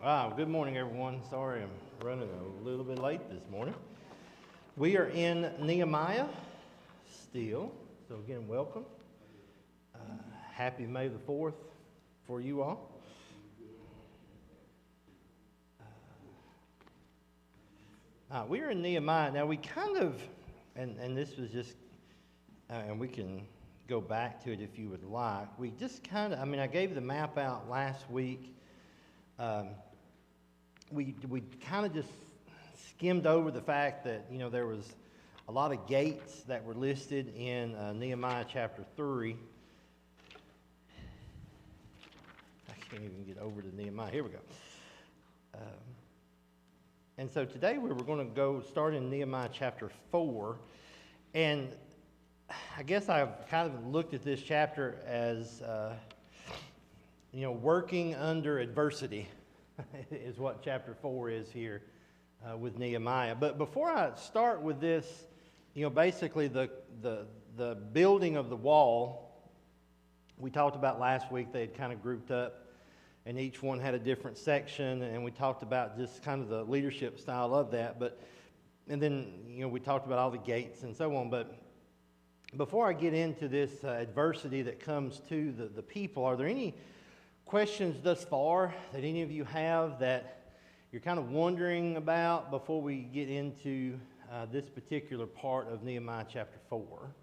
Wow, good morning, everyone. Sorry I'm running a little bit late this morning. We are in Nehemiah still, so again, welcome. Happy May the 4th for you all. We are in Nehemiah. Now, we kind of, and this was just, and we can go back to it if you would like. We just kind of, I gave the map out last week. We kind of just skimmed over the fact that, there was a lot of gates that were listed in Nehemiah chapter 3. I can't even get over to Nehemiah. Here we go. And so today we were going to go start in Nehemiah chapter 4. And I guess I've kind of looked at this chapter as, working under adversity. Is what chapter 4 is here with Nehemiah. But before I start with this, basically the building of the wall, we talked about last week. They had kind of grouped up, and each one had a different section, and we talked about just kind of the leadership style of that. And then we talked about all the gates and so on. But before I get into this adversity that comes to the people, are there any questions thus far that any of you have that you're kind of wondering about before we get into this particular part of Nehemiah chapter 4?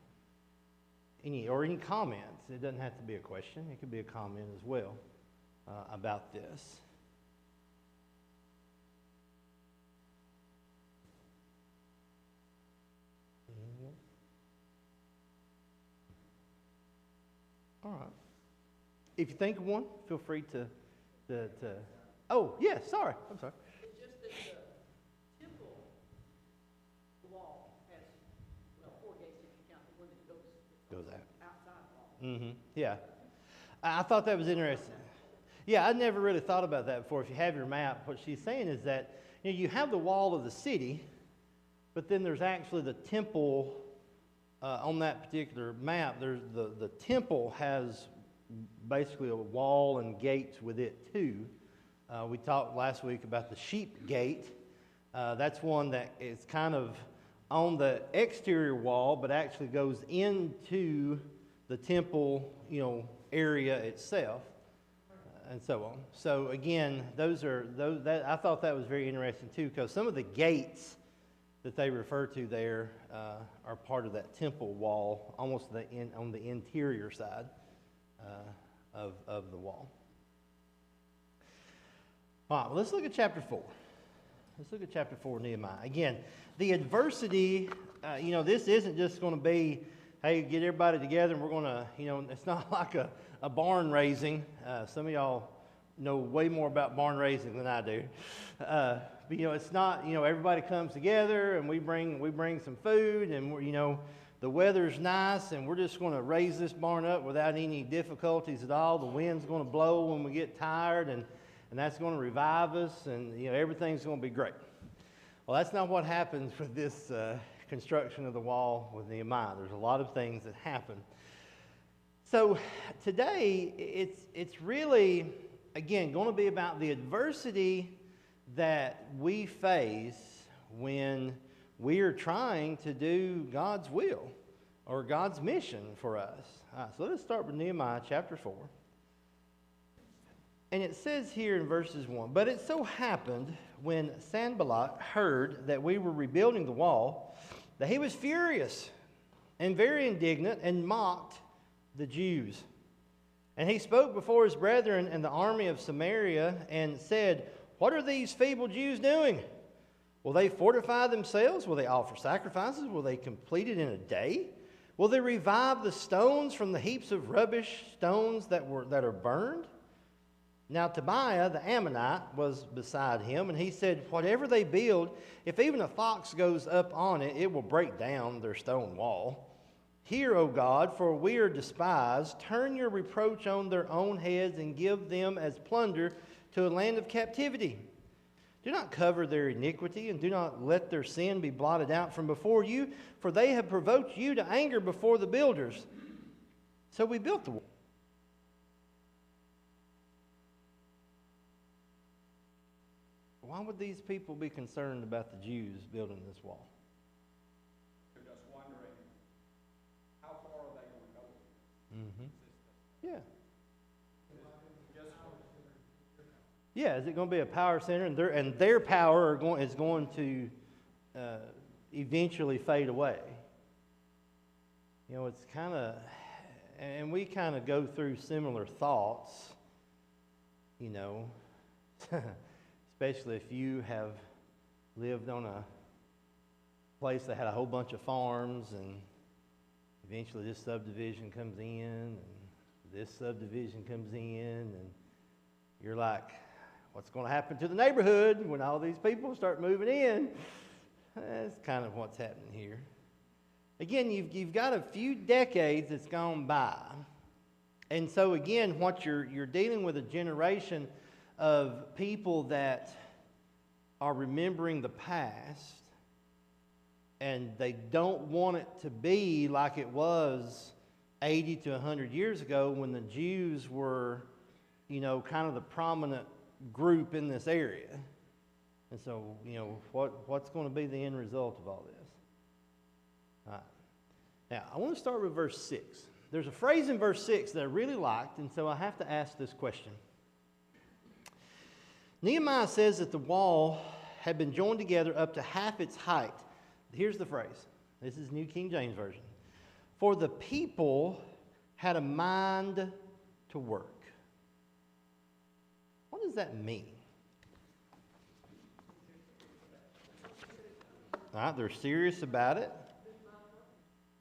Any comments? It doesn't have to be a question. It could be a comment as well about this. All right. If you think of one, feel free to. Oh, yeah, sorry. I'm sorry. It's just that the temple wall has, 4 gates if you count the one that goes out. Outside the wall. Yeah. I thought that was interesting. Yeah, I'd never really thought about that before. If you have your map, what she's saying is that you have the wall of the city, but then there's actually the temple on that particular map. There's the temple has basically a wall and gates with it too. We talked last week about the sheep gate. That's one that is kind of on the exterior wall, but actually goes into the temple, area itself, and so on. So again, I thought that was very interesting too, because some of the gates that they refer to there are part of that temple wall, almost on the interior side of the wall. All right, well, let's look at chapter 4. Let's look at chapter 4 of Nehemiah. Again, the adversity, this isn't just going to be, hey, get everybody together and we're going to, it's not like a barn raising. Some of y'all know way more about barn raising than I do. But, it's not, everybody comes together and we bring some food and we're, the weather's nice, and we're just going to raise this barn up without any difficulties at all. The wind's going to blow when we get tired, and that's going to revive us, and everything's going to be great. Well, that's not what happens with this construction of the wall with Nehemiah. There's a lot of things that happen. So today, it's really, again, going to be about the adversity that we face when we are trying to do God's will or God's mission for us. All right, so let's start with Nehemiah chapter 4. And it says here in verses 1, "But it so happened when Sanballat heard that we were rebuilding the wall, that he was furious and very indignant and mocked the Jews. And he spoke before his brethren and the army of Samaria and said, 'What are these feeble Jews doing? Will they fortify themselves? Will they offer sacrifices? Will they complete it in a day? Will they revive the stones from the heaps of rubbish, stones that are burned?' Now Tobiah the Ammonite was beside him, and he said, 'Whatever they build, if even a fox goes up on it, it will break down their stone wall. Hear, O God, for we are despised. Turn your reproach on their own heads and give them as plunder to a land of captivity. Do not cover their iniquity, and do not let their sin be blotted out from before you, for they have provoked you to anger before the builders.' So we built the wall. why would these people be concerned about the Jews building this wall? They're just wondering, how far are they going to go? Mm-hmm. Yeah. Just Yeah, is it going to be a power center, and their power is going to eventually fade away? You know, it's kind of, and we kind of go through similar thoughts, you know, especially if you have lived on a place that had a whole bunch of farms, and eventually this subdivision comes in, and this subdivision comes in, and you're like, what's going to happen to the neighborhood when all these people start moving in? That's kind of what's happening here. Again, you've got a few decades that's gone by. And so again, what you're dealing with a generation of people that are remembering the past, and they don't want it to be like it was 80 to 100 years ago when the Jews were, you know, kind of the prominent group in this area. And so, you know, what's going to be the end result of all this? All right. Now, I want to start with verse 6. There's a phrase in verse 6 that I really liked, and so I have to ask this question. Nehemiah says that the wall had been joined together up to half its height. Here's the phrase. This is New King James Version. For the people had a mind to work. What does that mean? All right, they're serious about it.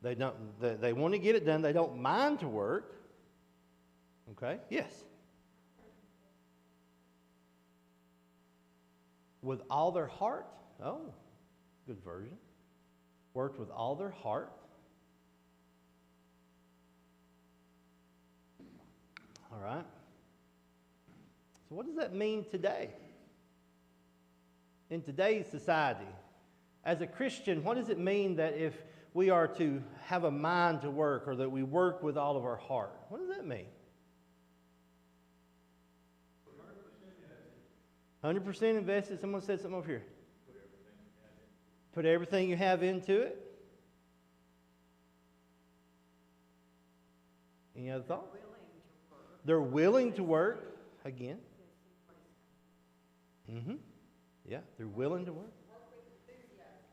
They want to get it done. They don't mind to work. Okay? Yes. With all their heart. Oh, good version. Worked with all their heart. All right. So what does that mean today? In today's society, as a Christian, what does it mean that if we are to have a mind to work, or that we work with all of our heart? What does that mean? 100% invested. Someone said something over here. Put everything you have into it. Any other thoughts? They're willing to work. Again. Mm-hmm. Yeah, they're willing to work.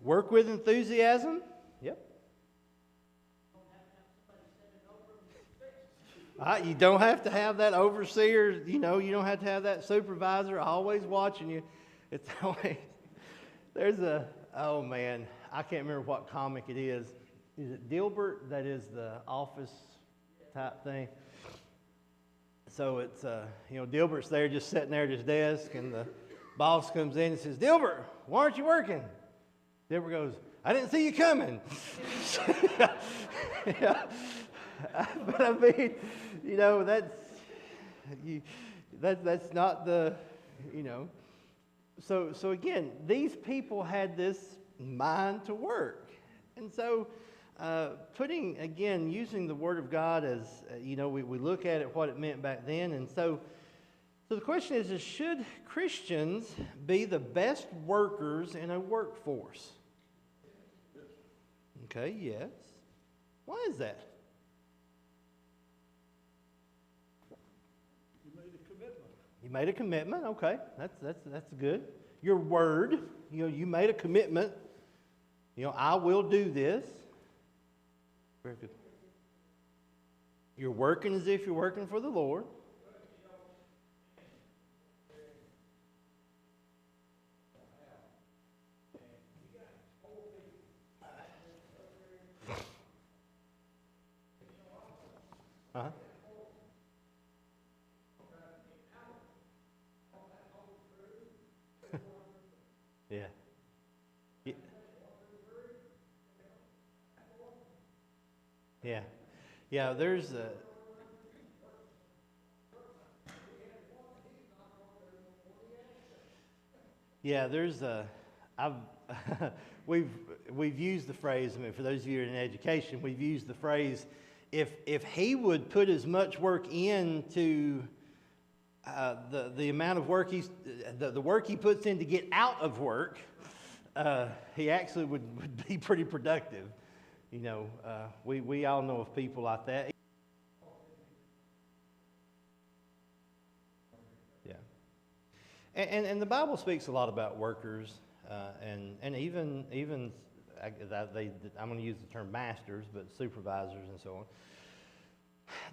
Work with enthusiasm. Yep. You don't have to have that overseer, you know, you don't have to have that supervisor always watching you. It's always, oh man, I can't remember what comic it is. Is it Dilbert that is the office type thing? So it's, you know, Dilbert's there just sitting there at his desk, and the boss comes in and says, Dilbert, why aren't you working? Dilbert goes, I didn't see you coming. Yeah. But I mean, you know, that's not the, you know. So again, these people had this mind to work. And so using the Word of God as, you know, we look at it, what it meant back then. And so the question is should Christians be the best workers in a workforce? Okay, yes. Why is that? You made a commitment. Okay, that's good. Your word, you know, you made a commitment. You know, I will do this. Very good. You're working as if you're working for the Lord. Uh-huh. Yeah. Yeah. Yeah, there's a... Yeah, there's a... we've used the phrase, I mean, for those of you in education, we've used the phrase, if he would put as much work into the amount of work the work he puts in to get out of work, he actually would be pretty productive. You know, we all know of people like that. Yeah, and the Bible speaks a lot about workers, and even I'm going to use the term masters, but supervisors and so on.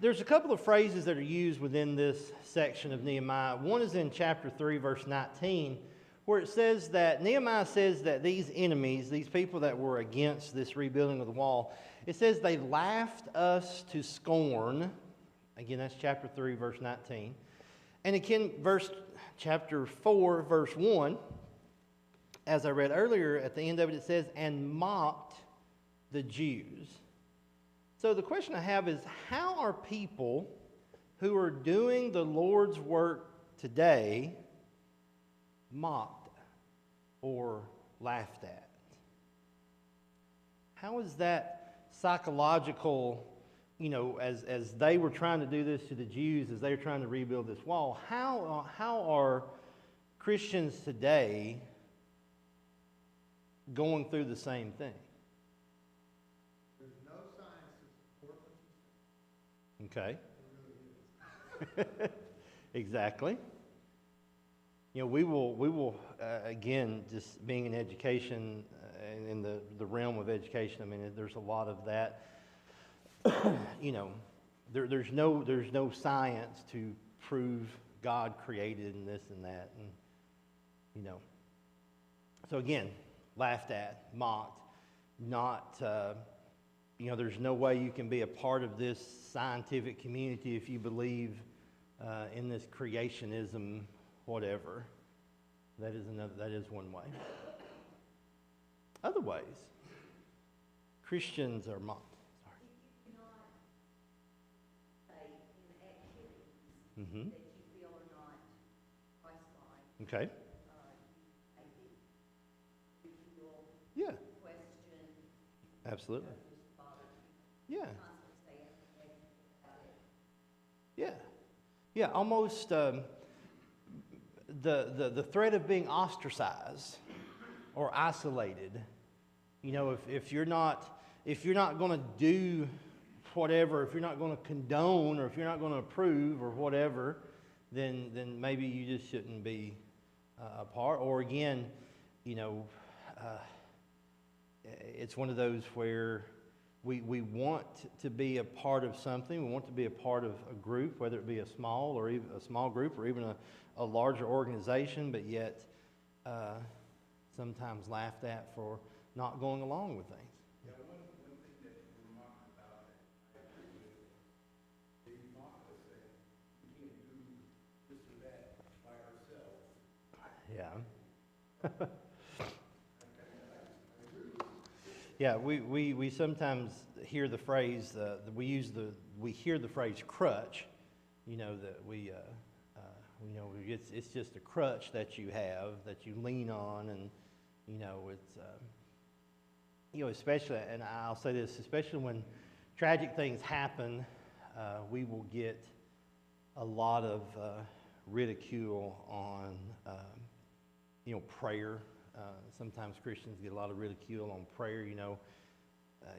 There's a couple of phrases that are used within this section of Nehemiah. One is in chapter 3, verse 19, where it says that Nehemiah says that these enemies, these people that were against this rebuilding of the wall, it says they laughed us to scorn. Again, that's chapter 3, verse 19. And again, chapter 4, verse 1, as I read earlier, at the end of it, it says, and mocked the Jews. So the question I have is, how are people who are doing the Lord's work today mocked or laughed at? How is that psychological, you know, as they were trying to do this to the Jews, as they were trying to rebuild this wall, how are Christians today going through the same thing? Okay. Exactly. You know, we will again, just being in education, in the realm of education, I mean, there's a lot of that. You know, there's no science to prove God created and this and that, and you know. So again, laughed at, mocked, not. You know, there's no way you can be a part of this scientific community if you believe in this creationism, whatever. That is one way. Other ways, Christians are mocked. Sorry. If you cannot say in activities Mm-hmm. that you feel are not Christ-like, Okay. maybe you feel Yeah. question, Absolutely. just bother Yeah. constantly say about it. Yeah. Yeah. Almost the threat of being ostracized or isolated. You know, if you're not going to do whatever, if you're not going to condone, or if you're not going to approve or whatever, then maybe you just shouldn't be a part. Or again, you know, it's one of those where we want to be a part of something. We want to be a part of a group, whether it be a small group or even a larger organization, but yet sometimes laughed at for not going along with things. Yeah, one thing that we're mocked about, I agree with, they mock us that we can't do this or that by ourselves. Yeah. Yeah, we sometimes hear the phrase, we hear the phrase crutch, you know, that you know, it's just a crutch that you have, that you lean on, and, you know, it's, you know, especially, and I'll say this, especially when tragic things happen, we will get a lot of ridicule on, you know, prayer. Sometimes Christians get a lot of ridicule on prayer. You know,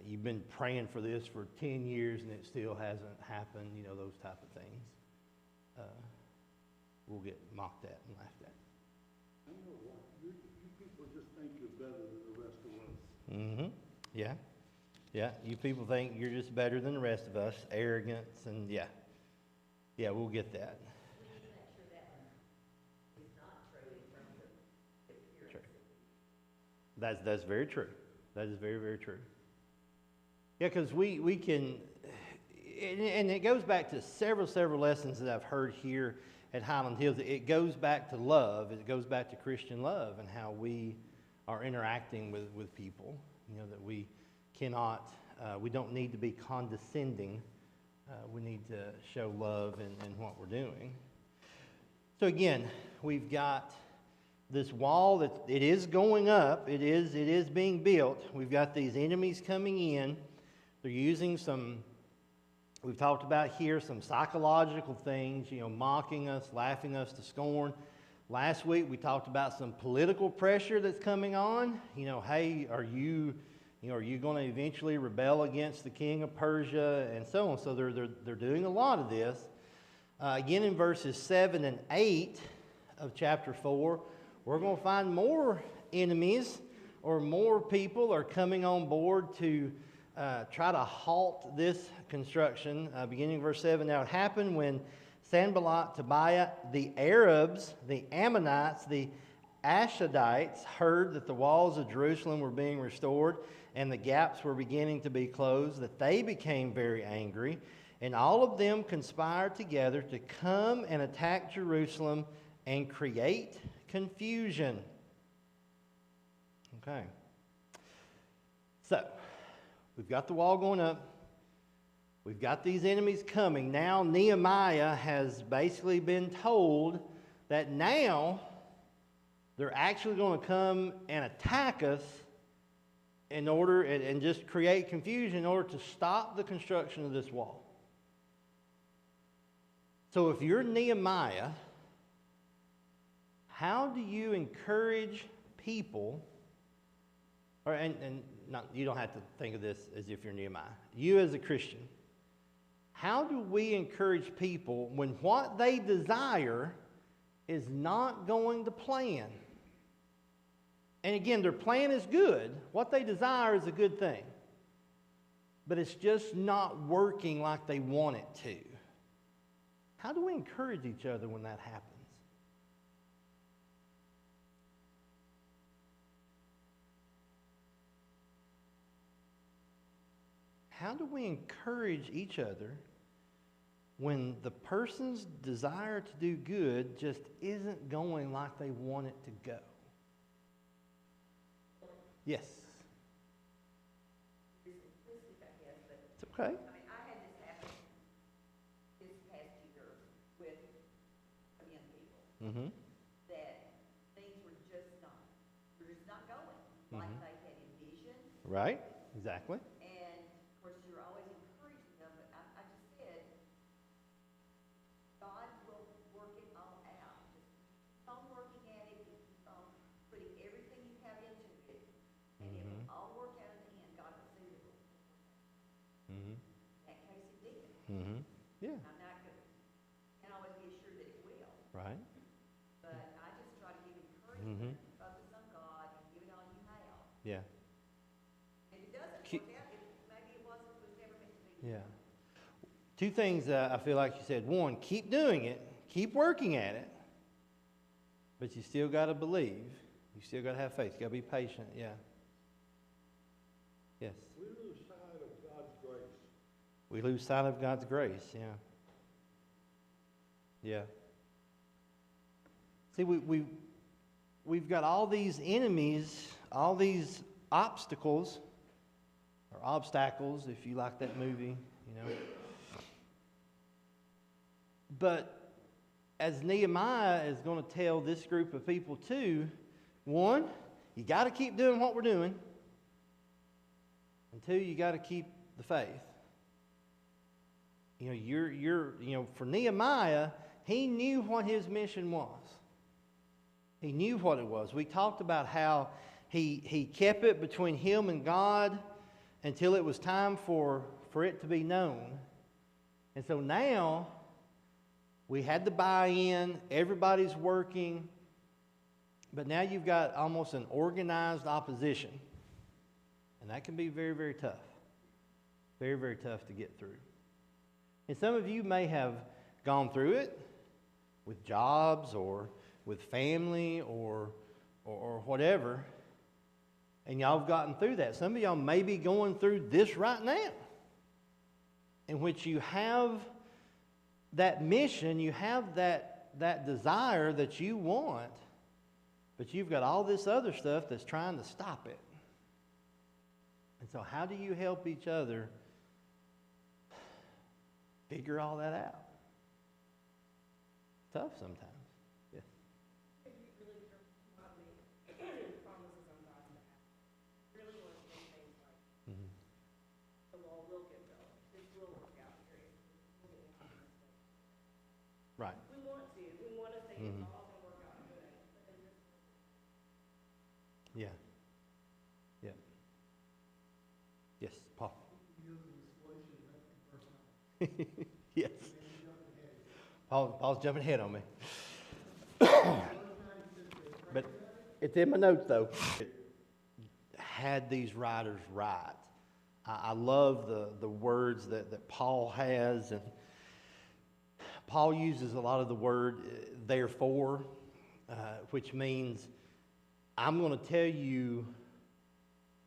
you've been praying for this for 10 years and it still hasn't happened. You know, those type of things. We'll get mocked at and laughed at. I know what, you people just think you're better than the rest of us. Mm-hmm. Yeah. Yeah. You people think you're just better than the rest of us. Arrogance and yeah. Yeah, we'll get that. We need to make sure that is not true in terms of appearance. True. That's very true. That is very, very true. Yeah, because we can, and it goes back to several lessons that I've heard here at Highland Hills. It goes back to love. It goes back to Christian love and how we are interacting with people. You know, that we cannot, we don't need to be condescending. We need to show love in what we're doing. So again, we've got this wall that it is going up. It is being built. We've got these enemies coming in. They're using some We've talked about here some psychological things, mocking us, laughing us to scorn. Last week we talked about some political pressure that's coming on. Hey, are you going to eventually rebel against the king of Persia and so on? So they're doing a lot of this. Again, in verses 7 and 8 of chapter 4, we're going to find more enemies or more people are coming on board to try to halt this construction. Beginning in verse 7, now it happened when Sanballat, Tobiah, the Arabs, the Ammonites, the Ashdodites heard that the walls of Jerusalem were being restored and the gaps were beginning to be closed, that they became very angry, and all of them conspired together to come and attack Jerusalem and create confusion. Okay. So, we've got the wall going up. We've got these enemies coming. Now Nehemiah has basically been told that now they're actually going to come and attack us in order and just create confusion in order to stop the construction of this wall. So if you're Nehemiah, how do you encourage people, you don't have to think of this as if you're Nehemiah, you as a Christian, how do we encourage people when what they desire is not going to plan? And again, their plan is good. What they desire is a good thing. But it's just not working like they want it to. How do we encourage each other when that happens? How do we encourage each other when the person's desire to do good just isn't going like they want it to go? Yes. It's okay. I had this happen this past year with some young people. Mm-hmm. That things were just not going like they had envisioned. Right. Exactly. And of course, you're always encouraging them, but I just said, God will work it all out. Just keep on working at it, keep on putting everything you have into it, and it will all work out in the end. God will see it. Mm-hmm. In that case, it did. Mm-hmm. Yeah. I'm not going to, can't always be assured that it will, Right. but I just try to give encouragement, focus on God, and give it all you have. Yeah. If it doesn't Keep- work out, maybe it was never meant to be. Yeah. Two things I feel like you said. One, keep doing it. Keep working at it. But you still got to believe. You still got to have faith. You got to be patient. Yeah. Yes. We lose sight of God's grace. We lose sight of God's grace. Yeah. Yeah. See, we've got all these enemies, all these obstacles, or obstacles, if you like that movie, But as Nehemiah is going to tell this group of people too, one, you got to keep doing what we're doing. And two, you got to keep the faith. For Nehemiah, he knew what his mission was. He knew what it was. We talked about how he kept it between him and God until it was time for it to be known. And so now we had the buy-in, everybody's working, but now you've got almost an organized opposition. And that can be very, very tough. Very, very tough to get through. And some of you may have gone through it with jobs or with family or whatever, and y'all have gotten through that. Some of y'all may be going through this right now, in which you have that mission, you have that desire that you want, but you've got all this other stuff that's trying to stop it. And so how do you help each other figure all that out? Tough sometimes. Yes. Promises on God's behalf. Really want to say things like, the law will get built, this will work out, period. Right. We want to think it's all going to work out good, but then this. Yeah. Yeah. Yes, Paul. Yes. Paul's jumping ahead on me. But it's in my notes, though. It had these writers right. I love the words that Paul has, and Paul uses a lot of the word therefore, which means I'm going to tell you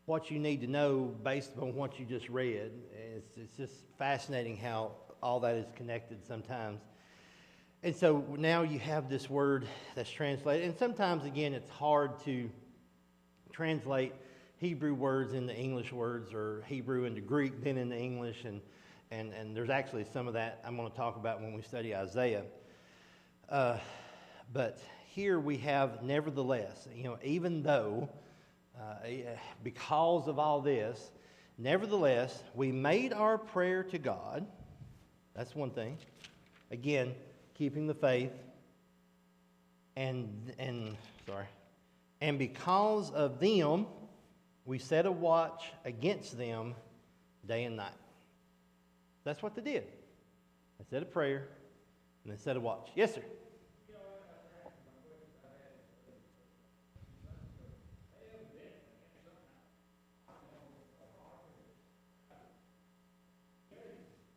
what you need to know based on what you just read. It's just fascinating how all that is connected sometimes. And so now you have this word that's translated, and sometimes, again, it's hard to translate Hebrew words into English words or Hebrew into Greek, then into English, and there's actually some of that I'm going to talk about when we study Isaiah. But here we have nevertheless, even though, because of all this, nevertheless, we made our prayer to God. That's one thing. Again, keeping the faith. And because of them, we set a watch against them day and night. That's what they did. They said a prayer, and they set a watch. Yes, sir.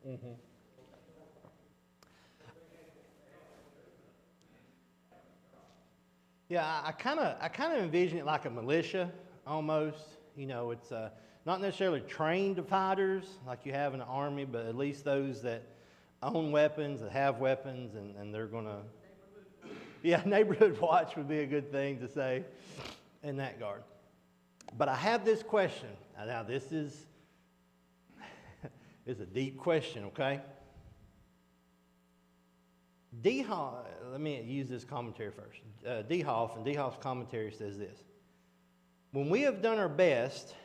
Mm-hmm. Yeah, I kind of envision it like a militia almost. It's not necessarily trained fighters like you have in the army, but at least those that own weapons, that have weapons, and they're going to... Yeah, neighborhood watch would be a good thing to say in that regard. But I have this question. Now, this is a deep question, okay? Let me use this commentary first. Dehoff's commentary says this: when we have done our best,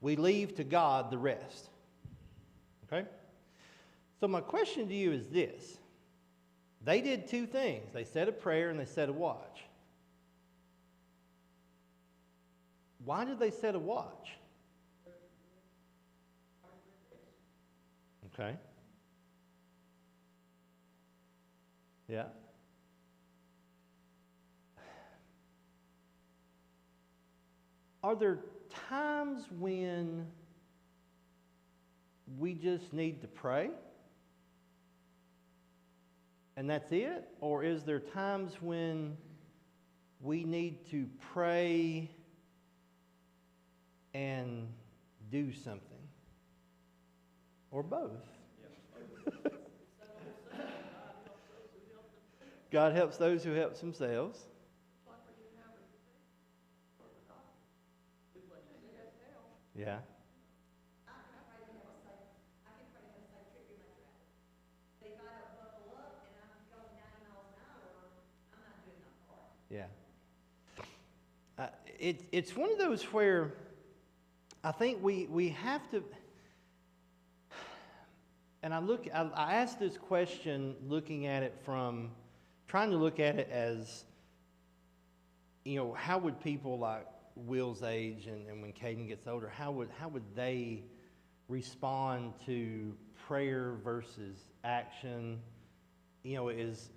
we leave to God the rest. Okay? So my question to you is this. They did two things. They said a prayer and they set a watch. Why did they set a watch? Okay. Yeah. Are there times when we just need to pray? And that's it? Or is there times when we need to pray and do something? Or both? God helps those who help themselves. Yeah. I can pray to have a safe trip in my travel. But if I don't buckle up and I'm going 90 miles an hour, I'm not doing my part. Yeah. It's one of those where I think we have to, and I asked this question looking at it from, trying to look at it as, how would people like Will's age and when Caden gets older, how would they respond to prayer versus action? Is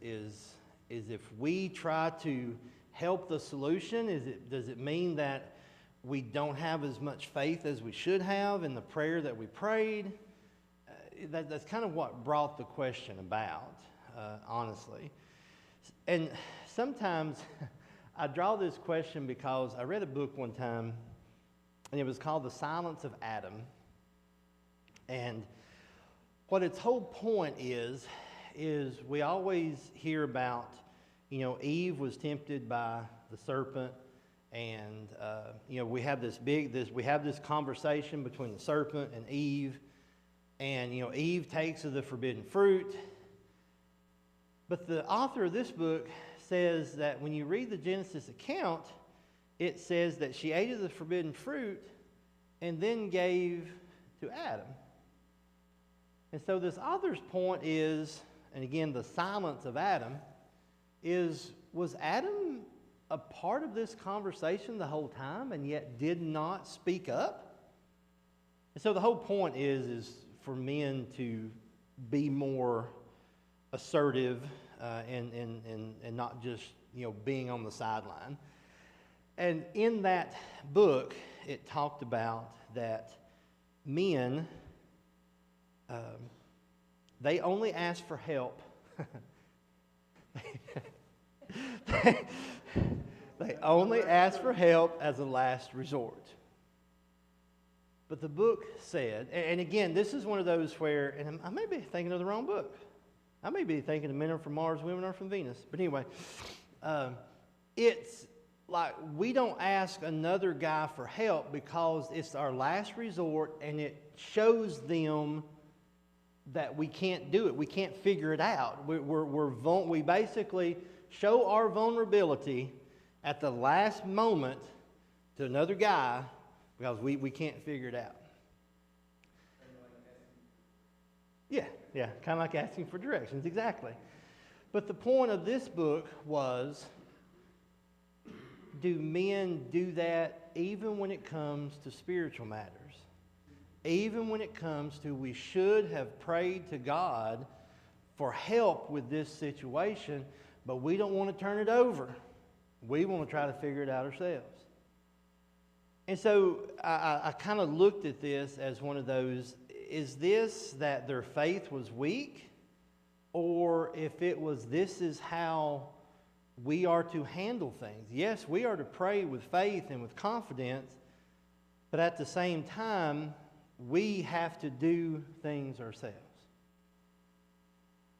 if we try to help the solution, does it mean that we don't have as much faith as we should have in the prayer that we prayed? That's kind of what brought the question about, honestly. And sometimes I draw this question because I read a book one time, and it was called The Silence of Adam. And what its whole point is we always hear about, Eve was tempted by the serpent, and we have this conversation between the serpent and Eve, and Eve takes of the forbidden fruit. But the author of this book says that when you read the Genesis account, it says that she ate of the forbidden fruit and then gave to Adam. And so this author's point is, and again, the silence of Adam, was Adam a part of this conversation the whole time and yet did not speak up? And so the whole point is for men to be more assertive and not just, being on the sideline. And in that book, it talked about that men, they only ask for help. They only ask for help as a last resort. But the book said, and again, this is one of those where, and I may be thinking of the wrong book. I may be thinking of Men are from Mars, women are from Venus. But anyway, it's like we don't ask another guy for help because it's our last resort and it shows them that we can't do it. We can't figure it out. We basically show our vulnerability at the last moment to another guy because we can't figure it out. Yeah, kind of like asking for directions, exactly. But the point of this book was, do men do that even when it comes to spiritual matters? Even when it comes to we should have prayed to God for help with this situation, but we don't want to turn it over. We want to try to figure it out ourselves. And so I kind of looked at this as one of those, is this that their faith was weak? Or if it was, this is how we are to handle things. Yes, we are to pray with faith and with confidence, but at the same time, we have to do things ourselves.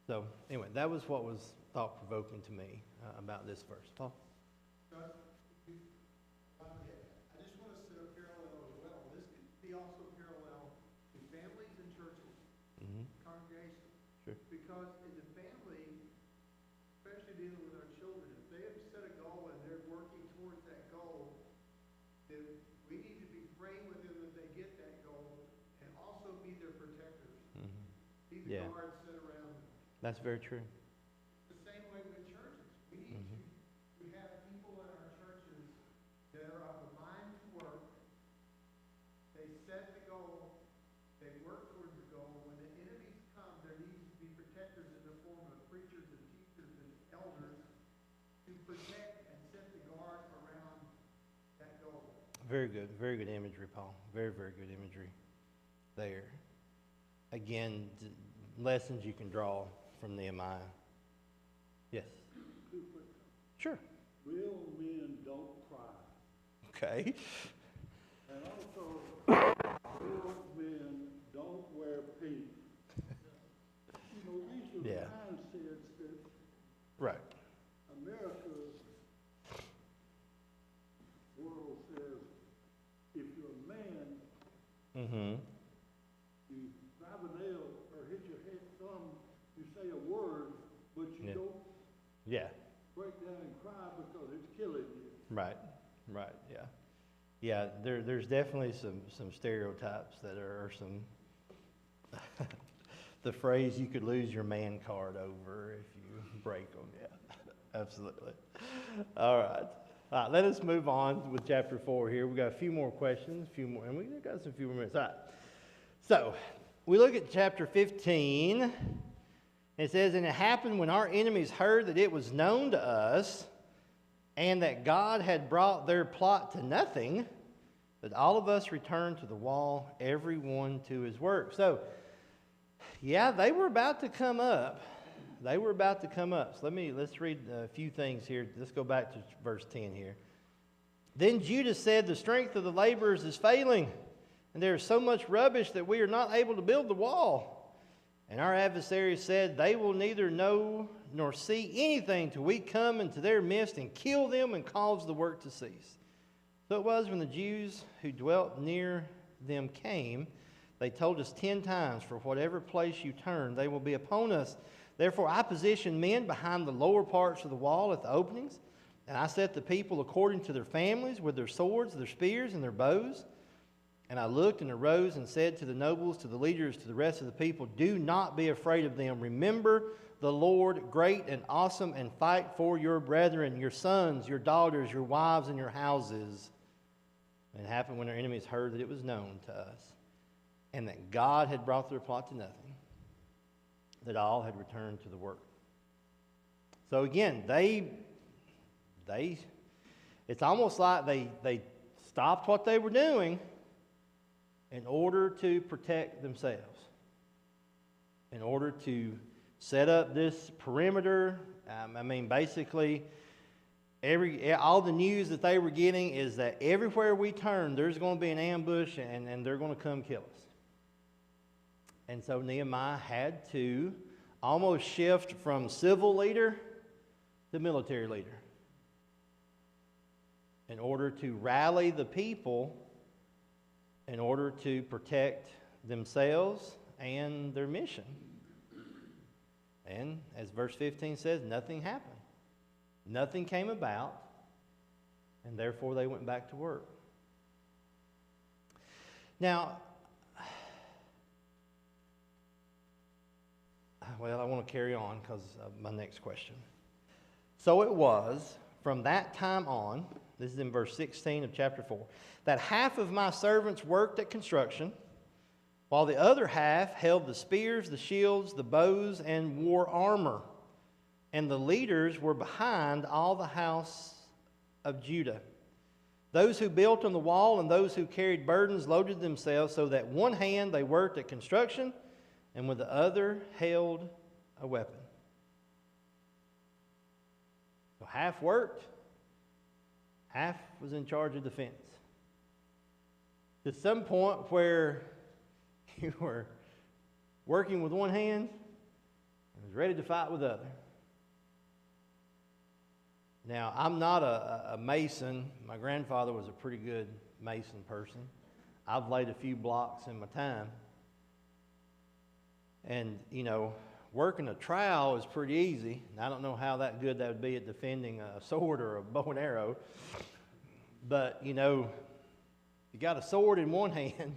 So, anyway, that was what was thought-provoking to me about this verse. Paul? I just want to set a parallel as well. This could be also parallel to families and churches, congregations. Sure. Because in the family, especially dealing with our children, if they have set a goal and they're working towards that goal, then we need to be praying with them that they get that goal and also be their protectors. Be the guards set around them. That's very true. The same way with churches. We need to have people in our churches that are of a mind to work. They set the goal. They work towards the goal. When the enemies come, there needs to be protectors in the form of preachers and teachers and elders to protect and set the guard around that goal. Very good imagery, Paul. Very, very good imagery there. Again, lessons you can draw from Nehemiah. Yes? Sure. Real men don't cry. Okay. And also, real men don't wear pink. These are mindsets that Right. America's world says, if you're a man, you drive a nail or hit your head thumb, you say a word, but you don't Yeah. break down and cry because it's killing you. Right. Yeah. Yeah. There's definitely some stereotypes that are some. The phrase "you could lose your man card over if you break them." Yeah. Absolutely. All right. Let us move on with chapter 4 here. We've got a few more questions, and we've got few more minutes. All right. So we look at chapter 15. It says, "And it happened when our enemies heard that it was known to us, and that God had brought their plot to nothing, that all of us returned to the wall, every one to his work." So, yeah, they were about to come up. So let's read a few things here. Let's go back to verse 10 here. "Then Judah said, 'The strength of the laborers is failing, and there is so much rubbish that we are not able to build the wall.' And our adversaries said, 'They will neither know nor see anything till we come into their midst and kill them and cause the work to cease.' So it was when the Jews who dwelt near them came, they told us 10 times, 'For whatever place you turn, they will be upon us.' Therefore I positioned men behind the lower parts of the wall at the openings, and I set the people according to their families with their swords, their spears, and their bows. And I looked and arose and said to the nobles, to the leaders, to the rest of the people, do not be afraid of them. Remember the Lord great and awesome, and fight for your brethren, your sons, your daughters, your wives, and your houses. And it happened when our enemies heard that it was known to us, and that God had brought their plot to nothing, that all had returned to the work. So again, it's almost like they stopped what they were doing in order to protect themselves, in order to set up this perimeter. Basically, all the news that they were getting is that everywhere we turn, there's going to be an ambush, and they're going to come kill us. And so Nehemiah had to almost shift from civil leader to military leader in order to rally the people, in order to protect themselves and their mission. And as verse 15 says, nothing happened. Nothing came about, and therefore they went back to work. Now, I want to carry on because of my next question. So it was from that time on, this is in verse 16 of chapter 4, that half of my servants worked at construction, while the other half held the spears, the shields, the bows, and wore armor. And the leaders were behind all the house of Judah. Those who built on the wall and those who carried burdens loaded themselves, so that one hand they worked at construction, and with the other held a weapon. So half worked, half was in charge of defense. To some point where you were working with one hand and was ready to fight with the other. Now, I'm not a mason. My grandfather was a pretty good mason person. I've laid a few blocks in my time. And, working a trowel is pretty easy. I don't know how good that would be at defending a sword or a bow and arrow. But, you got a sword in one hand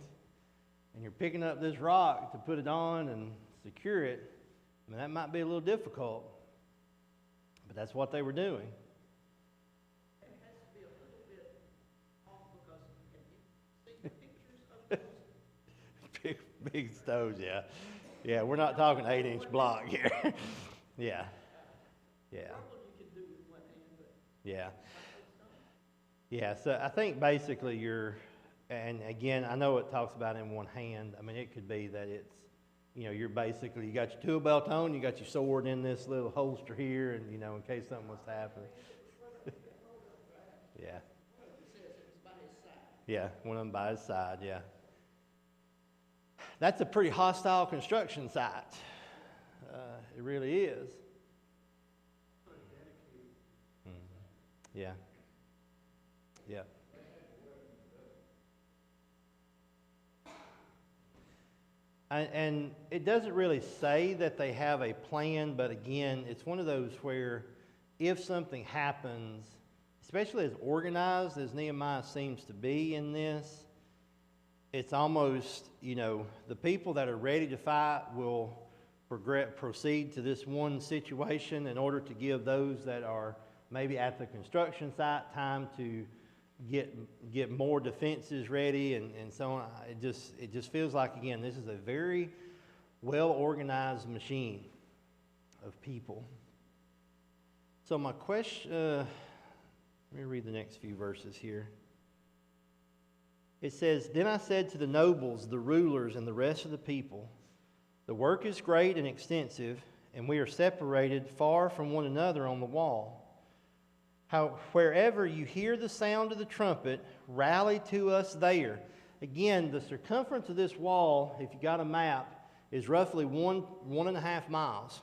and you're picking up this rock to put it on and secure it. That might be a little difficult. But that's what they were doing. It has to be a little bit off because can you see the pictures of those? Big stoves, yeah. Yeah, we're not talking 8-inch block here. Yeah. Yeah. Probably you can do with one hand, but Yeah. Yeah, so I think basically and again, I know it talks about in one hand. It could be that it's, you got your tool belt on, you got your sword in this little holster here, and, in case something was to happen. Yeah. it says it was by his side. Yeah, one of them by his side, yeah. That's a pretty hostile construction site. It really is. Yeah. Yeah. And it doesn't really say that they have a plan, but again, it's one of those where if something happens, especially as organized as Nehemiah seems to be in this, it's almost, the people that are ready to fight will proceed to this one situation in order to give those that are maybe at the construction site time to get more defenses ready and so on. It just feels like, again, this is a very well-organized machine of people. So my question, let me read the next few verses here. It says, Then I said to the nobles, the rulers, and the rest of the people, the work is great and extensive, and we are separated far from one another on the wall. Wherever you hear the sound of the trumpet, rally to us there. Again, the circumference of this wall, if you got a map, is roughly 1.5 miles.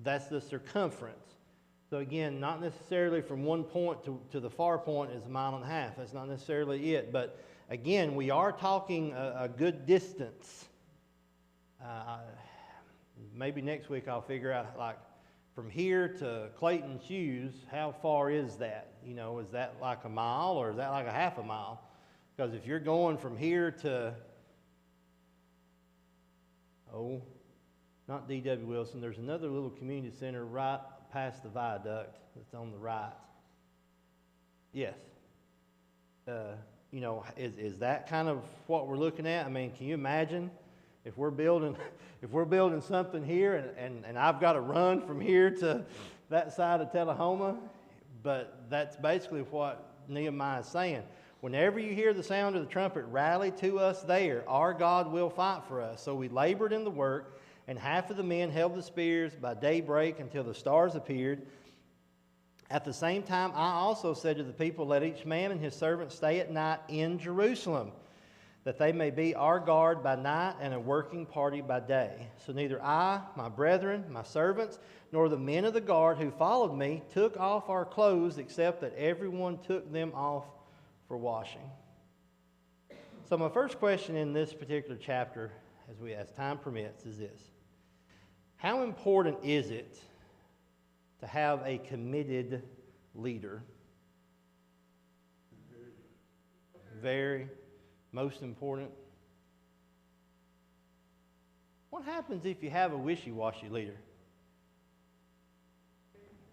That's the circumference. So again, not necessarily from one point to the far point is 1.5 miles. That's not necessarily it. But again, we are talking a good distance. Maybe next week I'll figure out, like, from here to Clayton Hughes, how far is that? Is that like a mile or is that like a half a mile? Because if you're going from here to, not D.W. Wilson, there's another little community center right past the viaduct that's on the right. Yes. Is that kind of what we're looking at? I mean, can you imagine if we're building something here and I've got to run from here to that side of Tullahoma? But that's basically what Nehemiah is saying. Whenever you hear the sound of the trumpet, rally to us there. Our God will fight for us. So we labored in the work, and half of the men held the spears by daybreak until the stars appeared. At the same time, I also said to the people, let each man and his servant stay at night in Jerusalem, that they may be our guard by night and a working party by day. So neither I, my brethren, my servants, nor the men of the guard who followed me took off our clothes, except that everyone took them off for washing. So my first question in this particular chapter, as time permits, is this. How important is it to have a committed leader? Very, most important. What happens if you have a wishy-washy leader?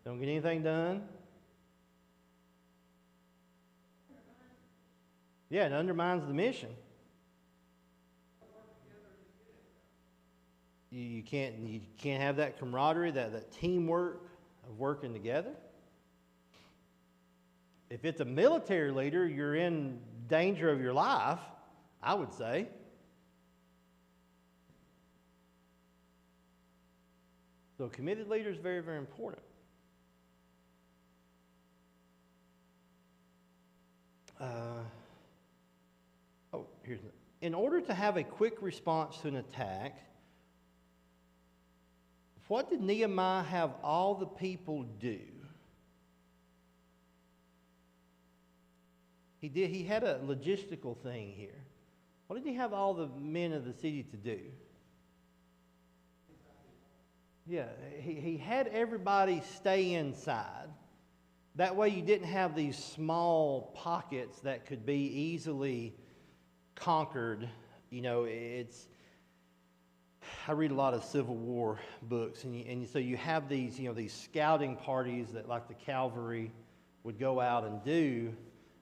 Don't get anything done? Yeah, it undermines the mission. You can't have that camaraderie, that teamwork of working together. If it's a military leader, you're in danger of your life, I would say. So a committed leader is very, very important. In order to have a quick response to an attack, what did Nehemiah have all the people do? He had a logistical thing here. What did he have all the men of the city to do? Yeah, he had everybody stay inside. That way you didn't have these small pockets that could be easily conquered. I read a lot of Civil War books, and so you have these, these scouting parties that like the cavalry would go out and do,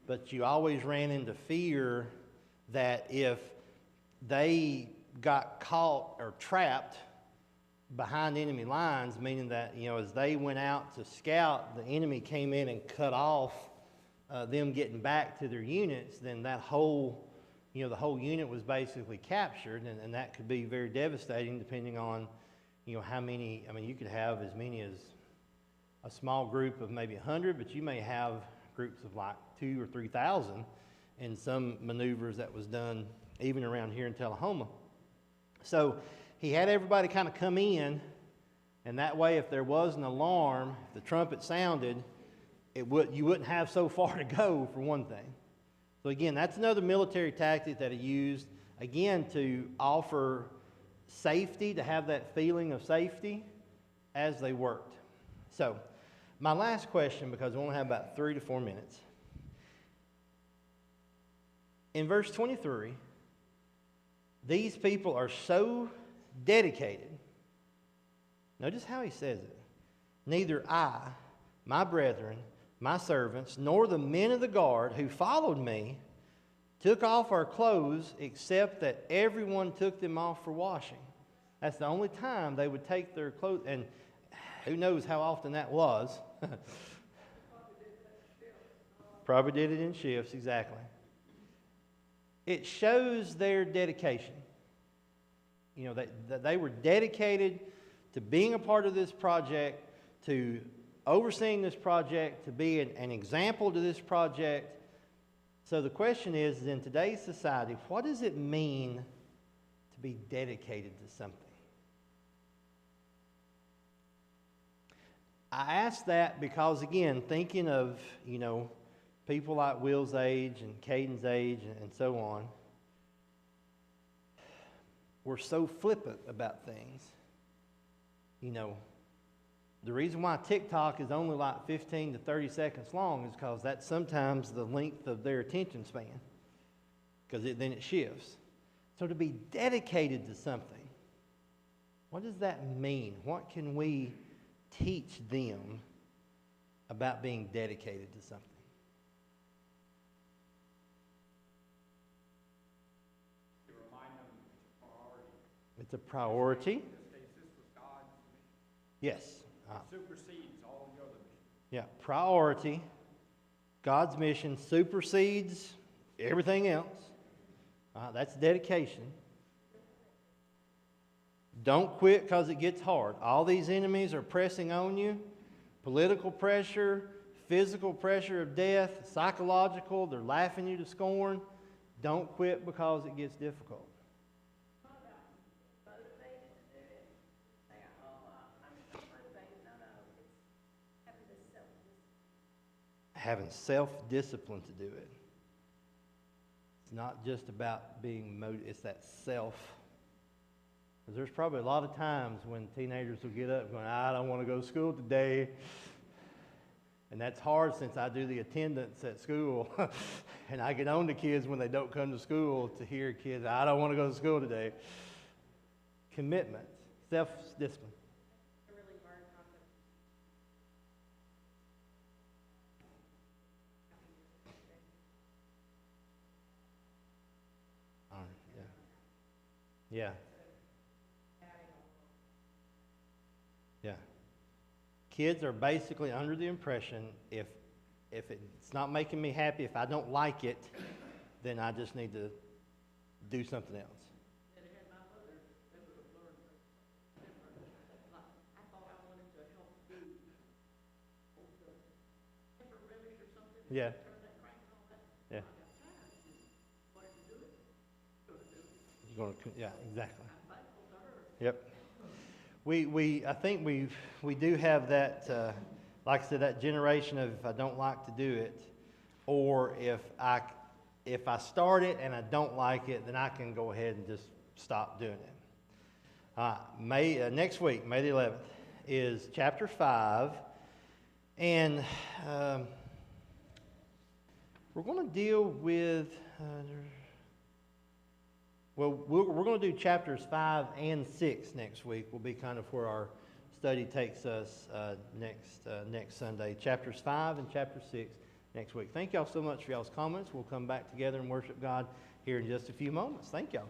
but you always ran into fear that if they got caught or trapped behind enemy lines, meaning that, as they went out to scout, the enemy came in and cut off them getting back to their units, then that whole the whole unit was basically captured, and that could be very devastating depending on, how many. I mean, you could have as many as a small group of maybe 100, but you may have groups of like 2,000 or 3,000 in some maneuvers that was done even around here in Tullahoma. So he had everybody kind of come in, and that way if there was an alarm, if the trumpet sounded, you wouldn't have so far to go, for one thing. So again, that's another military tactic that he used, again, to offer safety, to have that feeling of safety as they worked. So my last question, because we only have about 3 to 4 minutes. In verse 23, these people are so dedicated. Notice how he says it. Neither I, my brethren, my servants, nor the men of the guard who followed me took off our clothes, except that everyone took them off for washing. That's the only time they would take their clothes, and who knows how often that was. Probably did it in shifts, exactly. It shows their dedication. That they were dedicated to being a part of this project, to overseeing this project, to be an example to this project. So the question is, in today's society, what does it mean to be dedicated to something? I ask that because, again, thinking of, people like Will's age and Caden's age and so on, we're so flippant about things. The reason why TikTok is only like 15 to 30 seconds long is because that's sometimes the length of their attention span. because then it shifts. So to be dedicated to something, what does that mean? What can we teach them about being dedicated to something? To remind them it's a priority. It's a priority. In this case, this was God's mission. Yes. It supersedes all the other missions. Yeah, priority. God's mission supersedes everything else. That's dedication. Don't quit because it gets hard. All these enemies are pressing on you. Political pressure, physical pressure of death, psychological, they're laughing you to scorn. Don't quit because it gets difficult. Motivated to do it. Say, I'm so motivated. No, it's having this self-discipline. Having self-discipline to do it. It's not just about being motivated, it's that self. Because there's probably a lot of times when teenagers will get up going, I don't want to go to school today. And that's hard since I do the attendance at school. And I get on to kids when they don't come to school to hear kids, I don't want to go to school today. Commitment, self-discipline. A really hard concept. Yeah. Yeah. Kids are basically under the impression if it's not making me happy, if I don't like it, then I just need to do something else. And it had my mother, they would have learned different. Like, I thought I wanted to help do pepper relish or something. Yeah. Turn that crank and all that. Yeah. I got tired. She said, why did you do it? Go to do it. You're gonna, yeah, exactly. I'm thankful to her. Yep. I think we do have that, like I said, that generation of if I don't like to do it, or if I start it and I don't like it, then I can go ahead and just stop doing it. Next week, May the 11th, is chapter 5, and we're going to deal with. We're going to do chapters 5 and 6 next week. Will be kind of where our study takes us next Sunday. Chapters 5 and chapter 6 next week. Thank y'all so much for y'all's comments. We'll come back together and worship God here in just a few moments. Thank y'all.